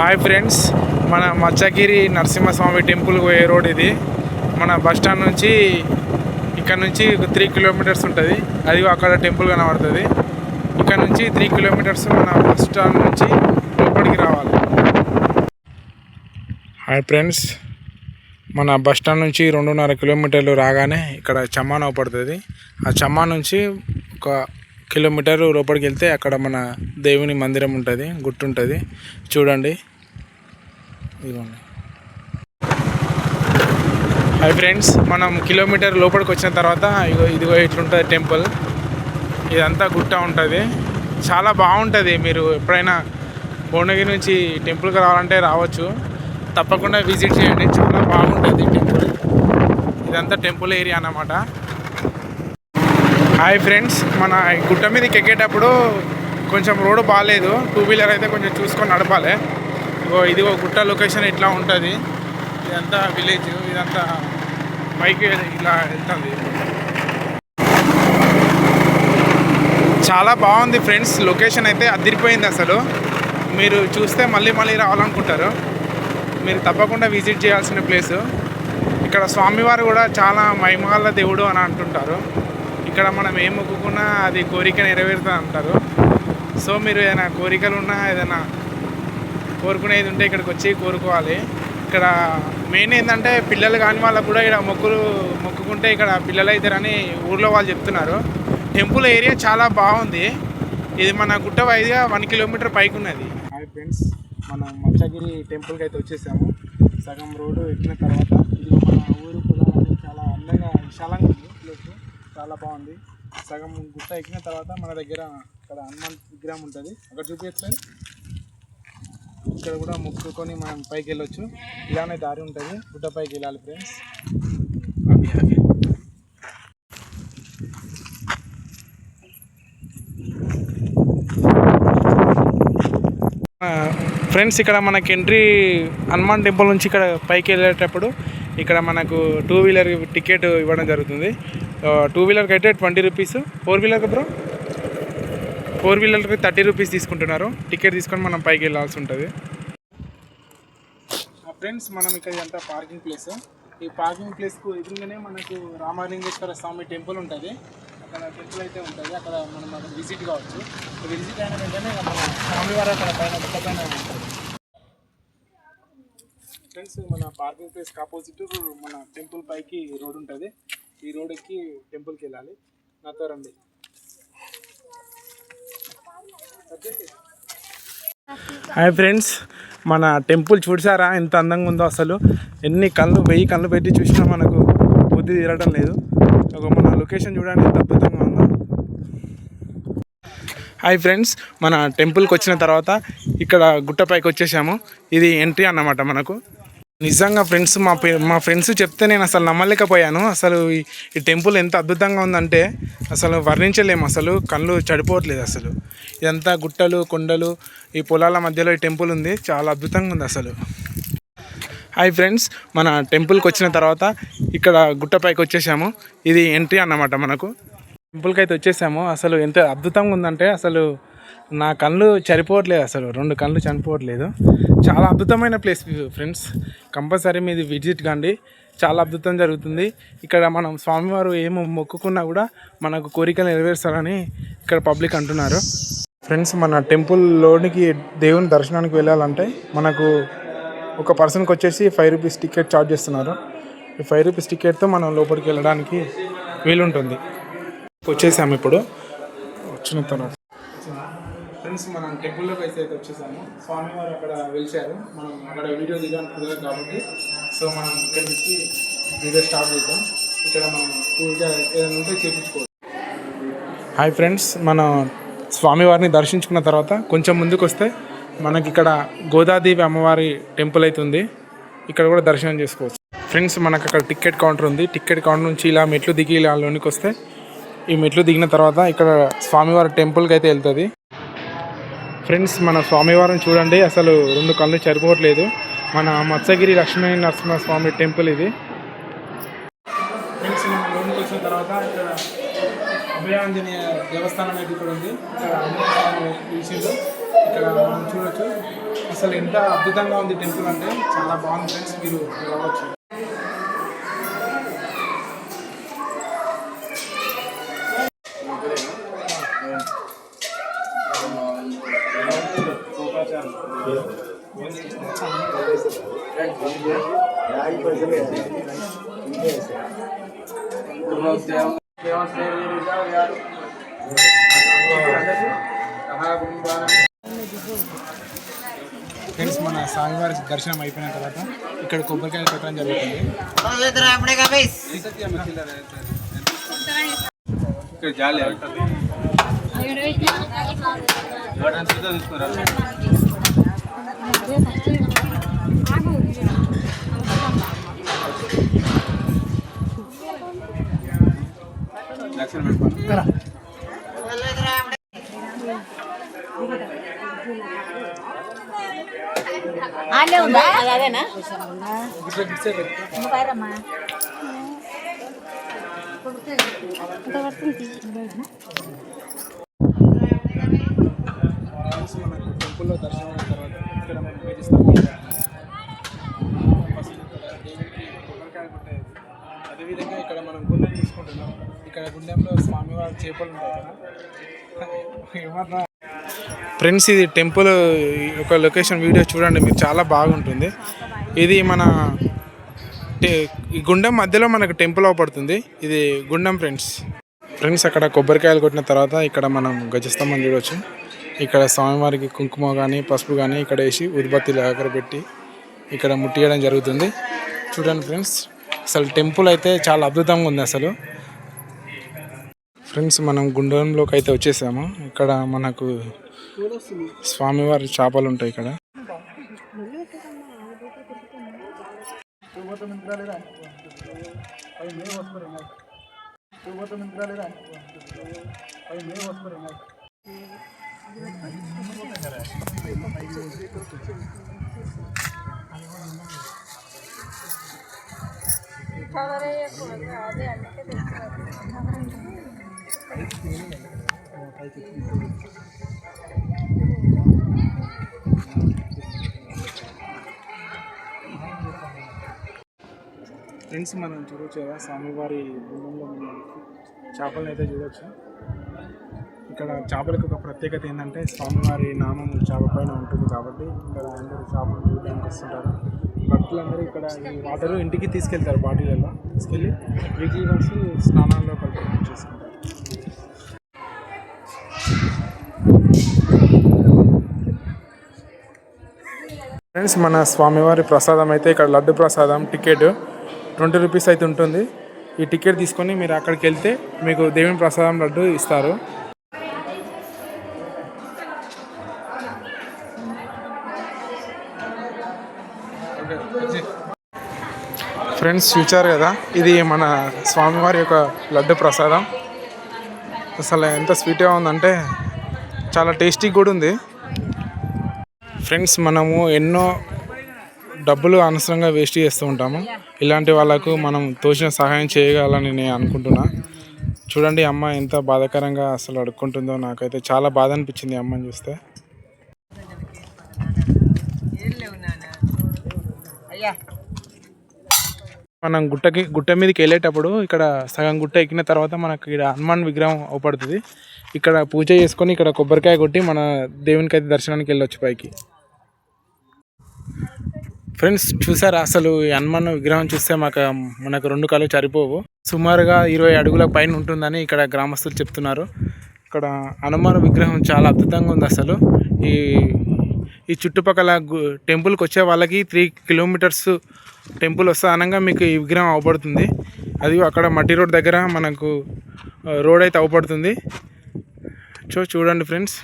Hi friends, మన Machagiri Narasimhaswamy temple పోయే road ఇది. మన బస్ స్టాండ్ నుంచి ఇక్కడ నుంచి 3 కిలోమీటర్స్ ఉంటుంది. అది అక్కడ టెంపుల్ కనబడుతుంది. ఇక్కడ నుంచి 3 కిలోమీటర్స్ మన బస్ స్టాండ్ నుంచి లోపలికి రావాలి. హాయ్ ఫ్రెండ్స్, మన బస్ స్టాండ్ నుంచి 2.5 కిలోమీటర్లు రాగానే ఇక్కడ చమ్మాన్ పడుతుంది. ఆ చమ్మాన్ నుంచి ఒక కిలోమీటర్ లోపలికి వెళ్తే అక్కడ మన దేవుని మందిరం ఉంటుంది, గుట్టు ఉంటుంది. చూడండి, ఇదిగోండి. హాయ్ ఫ్రెండ్స్, మనం కిలోమీటర్ లోపలికి వచ్చిన తర్వాత ఇదిగో ఇట్లుంటుంది టెంపుల్. ఇదంతా గుట్ట ఉంటుంది, చాలా బాగుంటుంది. మీరు ఎప్పుడైనా భువనగిరి నుంచి టెంపుల్కి రావాలంటే రావచ్చు, తప్పకుండా విజిట్ చేయండి. చాలా బాగుంటుంది టెంపుల్. ఇదంతా టెంపుల్ ఏరియా అన్నమాట. హాయ్ ఫ్రెండ్స్, మన గుట్ట మీదకి ఎక్కేటప్పుడు కొంచెం రోడ్డు బాగాలేదు. 2 వీలర్ అయితే కొంచెం చూసుకొని నడపాలి. ఇదిగో గుట్ట లొకేషన్ ఇట్లా ఉంటుంది. ఇదంతా విలేజ్, ఇదంతా పైకి ఇలా వెళ్తుంది. చాలా బాగుంది ఫ్రెండ్స్, లొకేషన్ అయితే అదిరిపోయింది. అసలు మీరు చూస్తే మళ్ళీ రావాలనుకుంటారు. మీరు తప్పకుండా విజిట్ చేయాల్సిన ప్లేసు. ఇక్కడ స్వామివారు కూడా చాలా మహిమగల దేవుడు అని అంటుంటారు. ఇక్కడ మనం ఏం మొక్కుకున్నా అది కోరిక నెరవేరుతుంది అంటారు. సో మీరు ఏదైనా కోరికలు ఉన్నా, ఏదైనా కోరుకునేది ఉంటే ఇక్కడికి వచ్చి కోరుకోవాలి. ఇక్కడ మెయిన్ ఏంటంటే పిల్లలు కాని వాళ్ళకు కూడా ఇక్కడ మొక్కుకుంటే ఇక్కడ పిల్లలు అవుతారని ఊర్లో వాళ్ళు చెప్తున్నారు. టెంపుల్ ఏరియా చాలా బాగుంది. ఇది మన గుట్ట వైద్గా 1 కిలోమీటర్ పైకి ఉన్నది. హాయ్ ఫ్రెండ్స్, మనం మచ్చగిరి టెంపుల్కి అయితే వచ్చేసాము. సగం రోడ్డు ఎక్కిన తర్వాత ఇది మన ఊరు పొలాలని చాలా అందంగా విశాలంగా ఉంది. ప్లేస్ చాలా బాగుంది. సగం గుట్ట ఎక్కిన తర్వాత మన దగ్గర ఇక్కడ హనుమాన్ విగ్రహం ఉంటుంది, అక్కడ చూపించలేదు. ఇక్కడ కూడా మొక్కుకొని మనం పైకి వెళ్ళొచ్చు. ఇలానే దారి ఉంటుంది, గుట్ట పైకి వెళ్ళాలి ఫ్రెండ్స్. ఫ్రెండ్స్, ఇక్కడ మనకి ఎంట్రీ హనుమాన్ టెంపుల్ నుంచి ఇక్కడ పైకి వెళ్ళేటప్పుడు ఇక్కడ మనకు 2 వీలర్ టికెట్ ఇవ్వడం జరుగుతుంది. 2 వీలర్కి అయితే 20 రూపీస్, 4 వీలర్కి బ్రో 4 వీలర్కి 30 రూపీస్ తీసుకుంటున్నారు. టికెట్ తీసుకొని మనం పైకి వెళ్ళాల్సి ఉంటుంది. ఫ్రెండ్స్, మనం ఇక్కడ ఇదంతా పార్కింగ్ ప్లేస్. ఈ పార్కింగ్ ప్లేస్కు ఎదురుగానే మనకు రామలింగేశ్వర స్వామి టెంపుల్ ఉంటుంది. అక్కడ టెంపుల్ అయితే ఉంటుంది. అక్కడ మనం అక్కడ విజిట్ కావచ్చు. విజిట్ అయిన వెంటనే మన స్వామివారు అక్కడ పైన గుట్ట పైన ఉంటుంది. ఫ్రెండ్స్, మన పార్కింగ్ ప్లేస్కి ఆపోజిట్ మన టెంపుల్ పైకి రోడ్ ఉంటుంది. ఈ రోడ్ ఎక్కి టెంపుల్కి వెళ్ళాలి. నాతో రండి. హాయ్ ఫ్రెండ్స్, మన టెంపుల్ చూసారా ఎంత అందంగా ఉందో. అసలు ఎన్ని కళ్ళు 1000 కళ్ళు పెట్టి చూసినా మనకు బుద్ధి తీరడం లేదు. మన లొకేషన్ చూడండి ఎంత అద్భుతంగా ఉందో. హాయ్ ఫ్రెండ్స్, మన టెంపుల్కి వచ్చిన తర్వాత ఇక్కడ గుట్టపైకి వచ్చేసాము. ఇది ఎంట్రీ అన్నమాట మనకు. నిజంగా ఫ్రెండ్స్, మా ఫ్రెండ్స్ చెప్తే నేను అసలు నమ్మలేకపోయాను. అసలు ఈ టెంపుల్ ఎంత అద్భుతంగా ఉందంటే అసలు వర్ణించలేము. అసలు కళ్ళు చెడిపోవట్లేదు. అసలు ఇదంతా గుట్టలు, కొండలు, ఈ పొలాల మధ్యలో ఈ టెంపుల్ ఉంది. చాలా అద్భుతంగా ఉంది అసలు. హాయ్ ఫ్రెండ్స్, మన టెంపుల్కి వచ్చిన తర్వాత ఇక్కడ గుట్టపైకి వచ్చేసాము. ఇది ఎంట్రీ అన్నమాట మనకు. టెంపుల్కి అయితే వచ్చేసాము. అసలు ఎంత అద్భుతంగా ఉందంటే అసలు నా కళ్ళు సరిపోవట్లేదు. అసలు 2 కళ్ళు చనిపోవట్లేదు. చాలా అద్భుతమైన ప్లేస్ ఫ్రెండ్స్, కంపల్సరీ మీది విజిట్ కండి. చాలా అద్భుతం జరుగుతుంది ఇక్కడ. మనం స్వామివారు ఏమో మొక్కుకున్నా కూడా మనకు కోరికలు నెరవేరుస్తారని ఇక్కడ పబ్లిక్ అంటున్నారు. ఫ్రెండ్స్, మన టెంపుల్లోనికి దేవుని దర్శనానికి వెళ్ళాలంటే మనకు ఒక పర్సన్కి వచ్చేసి 5 రూపీస్ టికెట్ ఛార్జ్ చేస్తున్నారు. ఈ 5 రూపీస్ టికెట్తో మనం లోపలికి వెళ్ళడానికి వీలుంటుంది. వచ్చేసాము. ఇప్పుడు వచ్చిన తర్వాత ఫ్రెండ్స్, మనం టెంపుల్లోకి అయితే వచ్చేసాము. స్వామివారు అక్కడ వెలిచారు. మనం అక్కడ వీడియో దిగాను కుదరదు కాబట్టి సో మనం ఇక్కడ నుంచి వీడియో స్టార్ట్ చేద్దాం. ఇక్కడ మనం పూజ ఏదైనా ఉంటే చేయించుకోవచ్చు. హాయ్ ఫ్రెండ్స్, మనం స్వామివారిని దర్శించుకున్న తర్వాత కొంచెం ముందుకు వస్తే మనకి ఇక్కడ గోదాదేవి అమ్మవారి టెంపుల్ అయితే ఉంది. ఇక్కడ కూడా దర్శనం చేసుకోవచ్చు. ఫ్రెండ్స్, మనకు అక్కడ టికెట్ కౌంటర్ ఉంది. టికెట్ కౌంటర్ నుంచి ఇలా మెట్లు దిగి ఇలా లోనికి వస్తే ఈ మెట్లు దిగిన తర్వాత ఇక్కడ స్వామివారి టెంపుల్కి అయితే వెళ్తుంది. ఫ్రెండ్స్, మన స్వామివారిని చూడండి, అసలు 2 కళ్ళు సరిపోవట్లేదు. మన మత్స్యగిరి లక్ష్మీ నరసింహస్వామి టెంపుల్ ఇది. ఫ్రెండ్స్, మనం లోనికి వచ్చిన తర్వాత ఇక్కడ అభయాంజనేయ దేవస్థానం అయితే ఇక్కడ ఉంది. ఇక్కడ ఆంజనేయ స్వామి విషయంలో ఇక్కడ మనం చూడొచ్చు. అసలు అసలు ఎంత అద్భుతంగా ఉంది టెంపుల్ అంటే చాలా బాగుంది ఫ్రెండ్స్. మీరు రావచ్చు. ఫ్రెండ్స్ మన స్వామివారి దర్శనం అయిపోయిన తర్వాత ఇక్కడ కొబ్బరికాయలు కొట్టడం జరుగుతుంది. అదేనా టెంపుల్లో దర్శనం అయిన తర్వాత ఇక్కడ మనం పూజిస్తాము. కొబ్బరికాయ కొట్టేది. అదేవిధంగా ఇక్కడ మనం గుండెం తీసుకుంటున్నాం. ఇక్కడ గుండెంలో స్వామివారి చేపలు ఉంటాయి కదా. ఏమన్నా ఫ్రెండ్స్ ఇది టెంపుల్ ఒక లొకేషన్ వీడియో చూడండి, మీరు చాలా బాగుంటుంది. ఇది మన ఈ గుండం మధ్యలో మనకు టెంపుల్ అవపడుతుంది. ఇది గుండం ఫ్రెండ్స్ అక్కడ కొబ్బరికాయలు కొట్టిన తర్వాత ఇక్కడ మనం గజస్తంభం చూడవచ్చు. ఇక్కడ స్వామివారికి కుంకుమ కానీ పసుపు కానీ ఇక్కడ వేసి ఉద్బత్తిలు దగ్గర పెట్టి ఇక్కడ ముట్టియడం జరుగుతుంది. చూడండి ఫ్రెండ్స్, అసలు టెంపుల్ అయితే చాలా అద్భుతంగా ఉంది అసలు. ఫ్రెండ్స్ మనం గుండంలోకి అయితే వచ్చేసాము. ఇక్కడ మనకు స్వామివారి చేపలు ఉంటాయి. ఇక్కడ ఫ్రెండ్స్ మనం చూడవచ్చు కదా స్వామివారి గుండంలో చేపలను అయితే చూడవచ్చు. ఇక్కడ చేపలకు ఒక ప్రత్యేకత ఏంటంటే స్వామివారి నామం చేప పైన ఉంటుంది కాబట్టి ఇక్కడ అందరూ చేపలు చూడడానికి వస్తుంటారు. భక్తులందరూ ఇక్కడ ఈ వాటర్ ఇంటికి తీసుకెళ్తారు, బాటిళ్ళలో తీసుకెళ్ళి వీక్లీ వన్స్ స్నానాల్లో కలిపి చేసుకుంటారు. ఫ్రెండ్స్ మన స్వామివారి ప్రసాదం అయితే ఇక్కడ లడ్డు ప్రసాదం టికెట్ 20 రూపీస్ అయితే ఉంటుంది. ఈ టికెట్ తీసుకొని మీరు అక్కడికి వెళ్తే మీకు దేవుని ప్రసాదం లడ్డు ఇస్తారు. ఫ్రెండ్స్ చూచారు కదా, ఇది మన స్వామివారి యొక్క లడ్డు ప్రసాదం. అసలు ఎంత స్వీట్గా ఉందంటే చాలా టేస్టీ కూడా ఉంది. ఫ్రెండ్స్ మనము ఎన్నో డబ్బులు అనవసరంగా వేస్ట్ చేస్తూ ఉంటాము. ఇలాంటి వాళ్ళకు మనం తోచిన సహాయం చేయగలని నేను అనుకుంటున్నా. చూడండి అమ్మ ఎంత బాధాకరంగా అసలు అడుక్కుంటుందో. నాకైతే చాలా బాధ అనిపించింది అమ్మని చూస్తే. మనం గుట్ట మీదకి వెళ్ళేటప్పుడు ఇక్కడ సగం గుట్ట ఎక్కిన తర్వాత మనకి ఇక్కడ హనుమాన్ విగ్రహం అవపడుతుంది. ఇక్కడ పూజ చేసుకొని ఇక్కడ కొబ్బరికాయ కొట్టి మన దేవునికి అయితే దర్శనానికి వెళ్ళొచ్చు పైకి. ఫ్రెండ్స్ చూసారా, అసలు ఈ హనుమాన్ విగ్రహం చూస్తే మనకు 2 కళ్ళు సరిపోవు. సుమారుగా 20 అడుగుల పైన ఉంటుందని ఇక్కడ గ్రామస్తులు చెప్తున్నారు. ఇక్కడ హనుమాన్ విగ్రహం చాలా అద్భుతంగా ఉంది అసలు. ఈ చుట్టుపక్కల టెంపుల్కి వచ్చే వాళ్ళకి 3 కిలోమీటర్స్ టెంపుల్ వస్తా అనగా మీకు ఈ విగ్రహం అవపడుతుంది. అది అక్కడ మట్టి రోడ్ దగ్గర మనకు రోడ్ అయితే అవపడుతుంది. చూడండి ఫ్రెండ్స్.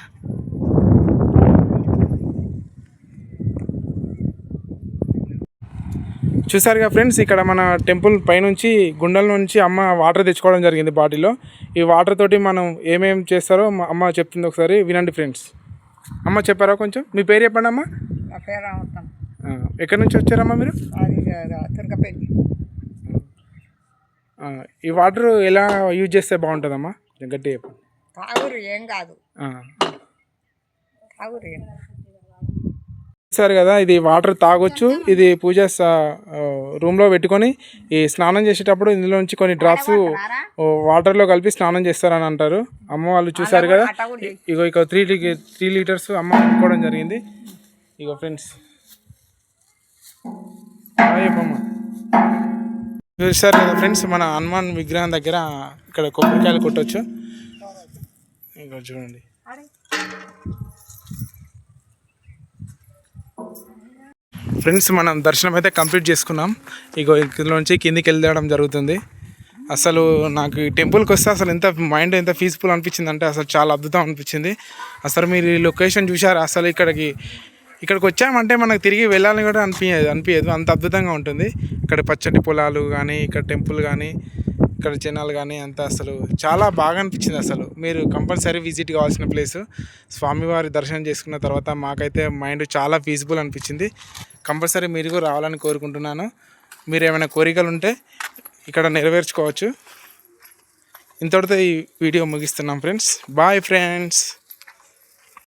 చూసారుగా ఫ్రెండ్స్, ఇక్కడ మన టెంపుల్ పైనుంచి గుండెల నుంచి అమ్మ వాటర్ తెచ్చుకోవడం జరిగింది బాటిల్లో. ఈ వాటర్ తోటి మనం ఏమేమి చేస్తారో అమ్మ చెప్తుంది, ఒకసారి వినండి ఫ్రెండ్స్. అమ్మ చెప్పారా కొంచెం? మీ పేరు చెప్పండి అమ్మ. ఎక్కడి నుంచి వచ్చారమ్మా మీరు? ఈ వాటర్ ఎలా యూజ్ చేస్తే బాగుంటుందమ్మా? గట్టిగా చెప్పండి. చూసారు కదా, ఇది వాటర్ తాగొచ్చు. ఇది పూజ రూమ్లో పెట్టుకొని ఈ స్నానం చేసేటప్పుడు ఇందులో నుంచి కొన్ని డ్రాప్స్ వాటర్లో కలిపి స్నానం చేస్తారని అంటారు. అమ్మ వాళ్ళు చూసారు కదా, ఇగో ఇక 3 లీటర్స్ అమ్మ అనుకోవడం జరిగింది. ఇగో ఫ్రెండ్స్ చెప్పమ్మ. చూసారు కదా ఫ్రెండ్స్, మన హనుమాన్ విగ్రహం దగ్గర ఇక్కడ కొబ్బరికాయలు కొట్టవచ్చు. ఇగో చూడండి. ఫ్రెండ్స్ మనం దర్శనం అయితే కంప్లీట్ చేసుకున్నాం. ఇగో ఇందులోంచి కిందికి వెళ్ళడం జరుగుతుంది. అసలు నాకు ఈ టెంపుల్కి వస్తే అసలు మైండ్ ఎంత పీస్ఫుల్ అనిపించింది అంటే అసలు చాలా అద్భుతం అనిపించింది. అసలు మీరు ఈ లొకేషన్ చూసారు. అసలు ఇక్కడికి వచ్చామంటే మనకు తిరిగి వెళ్ళాలని కూడా అనిపించదు, అంత అద్భుతంగా ఉంటుంది. ఇక్కడ పచ్చటి పొలాలు కానీ, ఇక్కడ టెంపుల్ కానీ, ఇక్కడ జనాలు కానీ అంతా అసలు చాలా బాగా అనిపించింది. అసలు మీరు కంపల్సరీ విజిట్ కావాల్సిన ప్లేస్. స్వామివారి దర్శనం చేసుకున్న తర్వాత మాకైతే మైండ్ చాలా పీస్ఫుల్ అనిపించింది. కంపల్సరీ మీరు కూడా రావాలని కోరుకుంటున్నాను. మీరు ఏమైనా కోరికలు ఉంటే ఇక్కడ నెరవేర్చుకోవచ్చు. ఇంతటితో ఈ వీడియో ముగిస్తున్నాం ఫ్రెండ్స్. Bye friends.